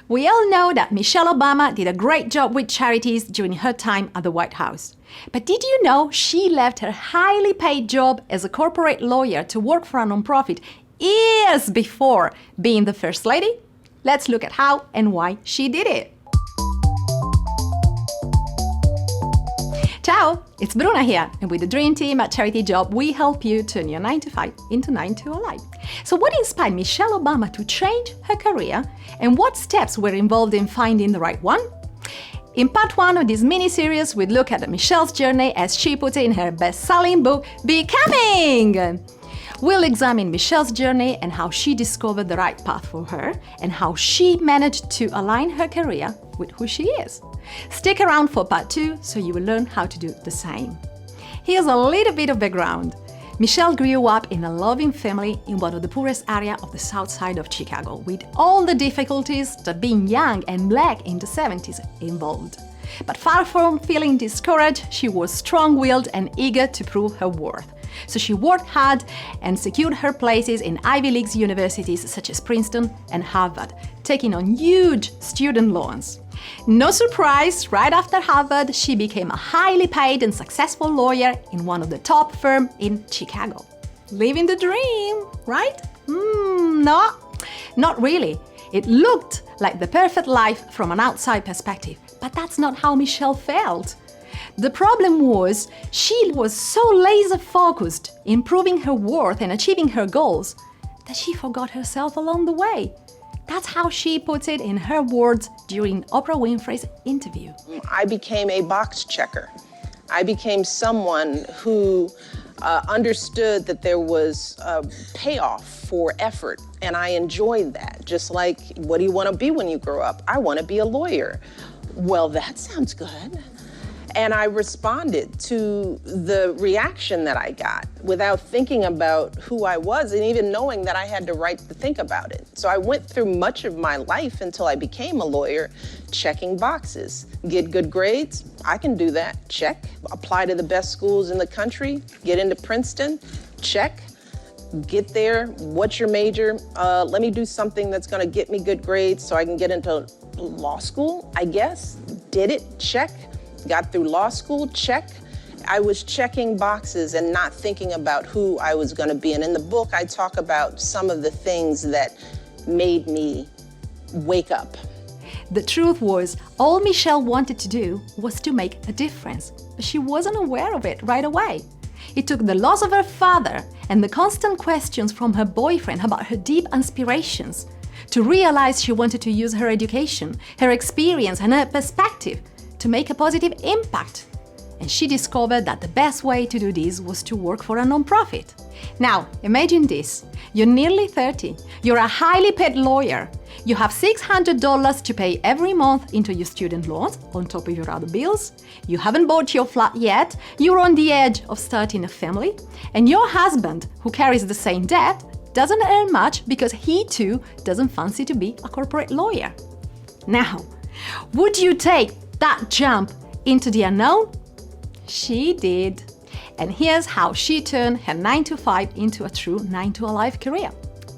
We all know that Michelle Obama did a great job with charities during her time at the White House. But did you know she left her highly paid job as a corporate lawyer to work for a nonprofit years before being the First Lady? Let's look at how and why she did it. Ciao, it's Bruna here, and with the Dream Team at CharityJob, we help you turn your 9 to 5 into 9 to a life. So what inspired Michelle Obama to change her career, and what steps were involved in finding the right one? In part 1 of this mini-series, we look at Michelle's journey as she put it in her best-selling book, Becoming! We'll examine Michelle's journey and how she discovered the right path for her, and how she managed to align her career with who she is. Stick around for part 2 so you will learn how to do the same. Here's a little bit of background. Michelle grew up in a loving family in one of the poorest areas of the south side of Chicago, with all the difficulties that being young and black in the 70s involved. But far from feeling discouraged, she was strong-willed and eager to prove her worth. So she worked hard and secured her places in Ivy League universities such as Princeton and Harvard, taking on huge student loans. No surprise, right after Harvard, she became a highly paid and successful lawyer in one of the top firms in Chicago. Living the dream, right? No, not really. It looked like the perfect life from an outside perspective, but that's not how Michelle felt. The problem was, she was so laser-focused in proving her worth and achieving her goals that she forgot herself along the way. That's how she put it in her words during Oprah Winfrey's interview. I became a box checker. I became someone who understood that there was a payoff for effort, and I enjoyed that. Just like, what do you want to be when you grow up? I want to be a lawyer. Well, that sounds good. And I responded to the reaction that I got without thinking about who I was and even knowing that I had the right to think about it. So I went through much of my life until I became a lawyer, checking boxes. Get good grades? I can do that. Check. Apply to the best schools in the country? Get into Princeton? Check. Get there. What's your major? Let me do something that's going to get me good grades so I can get into law school, I guess. Did it? Check. Got through law school, check. I was checking boxes and not thinking about who I was going to be. And in the book, I talk about some of the things that made me wake up. The truth was, all Michelle wanted to do was to make a difference, but she wasn't aware of it right away. It took the loss of her father and the constant questions from her boyfriend about her deep aspirations to realize she wanted to use her education, her experience, and her perspective to make a positive impact. And she discovered that the best way to do this was to work for a nonprofit. Now, imagine this. You're nearly 30. You're a highly paid lawyer. You have $600 to pay every month into your student loans, on top of your other bills. You haven't bought your flat yet. You're on the edge of starting a family. And your husband, who carries the same debt, doesn't earn much because he too doesn't fancy to be a corporate lawyer. Now, would you take that jump into the unknown? She did. And here's how she turned her 9 to 5 into a true 9 to a life career.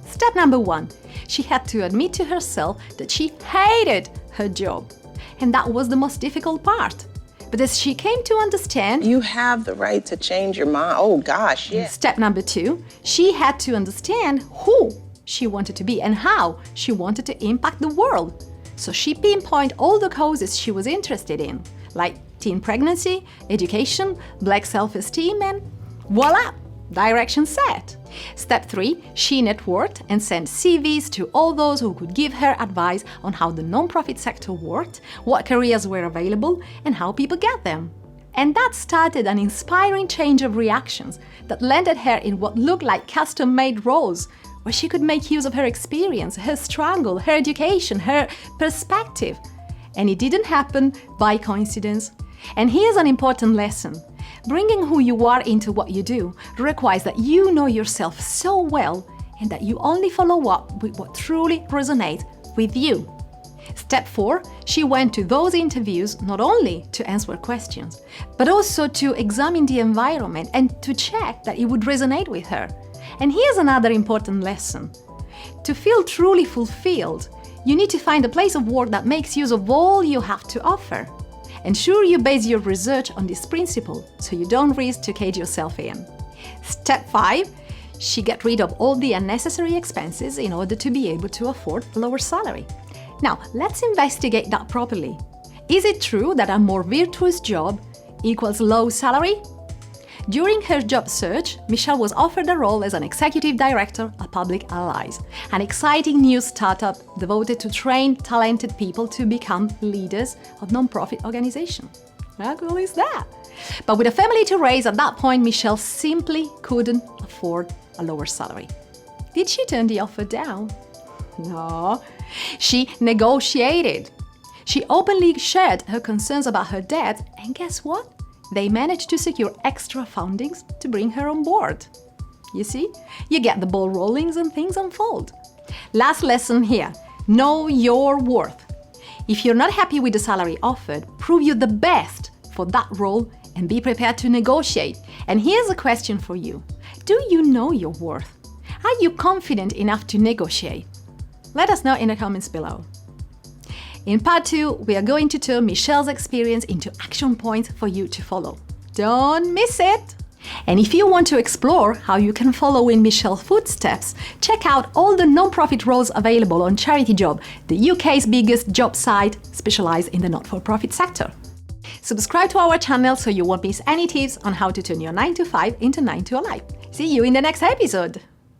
Step number 1, she had to admit to herself that she hated her job. And that was the most difficult part. But as she came to understand, you have the right to change your mind. Oh gosh, yeah. Step number 2, she had to understand who she wanted to be and how she wanted to impact the world. So she pinpointed all the causes she was interested in, like teen pregnancy, education, black self-esteem, and voila, direction set. Step 3, she networked and sent CVs to all those who could give her advice on how the nonprofit sector worked, what careers were available, and how people get them. And that started an inspiring change of reactions that landed her in what looked like custom-made roles, where she could make use of her experience, her struggle, her education, her perspective. And it didn't happen by coincidence. And here's an important lesson. Bringing who you are into what you do requires that you know yourself so well and that you only follow up with what truly resonates with you. Step 4, she went to those interviews not only to answer questions, but also to examine the environment and to check that it would resonate with her. And here's another important lesson. To feel truly fulfilled, You need to find a place of work that makes use of all you have to offer. Ensure you base your research on this principle so you don't risk to cage yourself in. Step 5. She get rid of all the unnecessary expenses in order to be able to afford a lower salary. Now, let's investigate that properly. Is it true that a more virtuous job equals low salary? During her job search, Michelle was offered a role as an executive director at Public Allies, an exciting new startup devoted to train talented people to become leaders of non-profit organizations. How cool is that? But with a family to raise at that point, Michelle simply couldn't afford a lower salary. Did she turn the offer down? No. She negotiated. She openly shared her concerns about her debt, and guess what? They managed to secure extra fundings to bring her on board. You see, you get the ball rolling and things unfold. Last lesson here, know your worth. If you're not happy with the salary offered, prove you're the best for that role and be prepared to negotiate. And here's a question for you. Do you know your worth? Are you confident enough to negotiate? Let us know in the comments below. In part 2, we are going to turn Michelle's experience into action points for you to follow. Don't miss it! And if you want to explore how you can follow in Michelle's footsteps, check out all the non-profit roles available on CharityJob, the UK's biggest job site specialized in the not-for-profit sector. Subscribe to our channel so you won't miss any tips on how to turn your 9 to 5 into 9 to a life. See you in the next episode!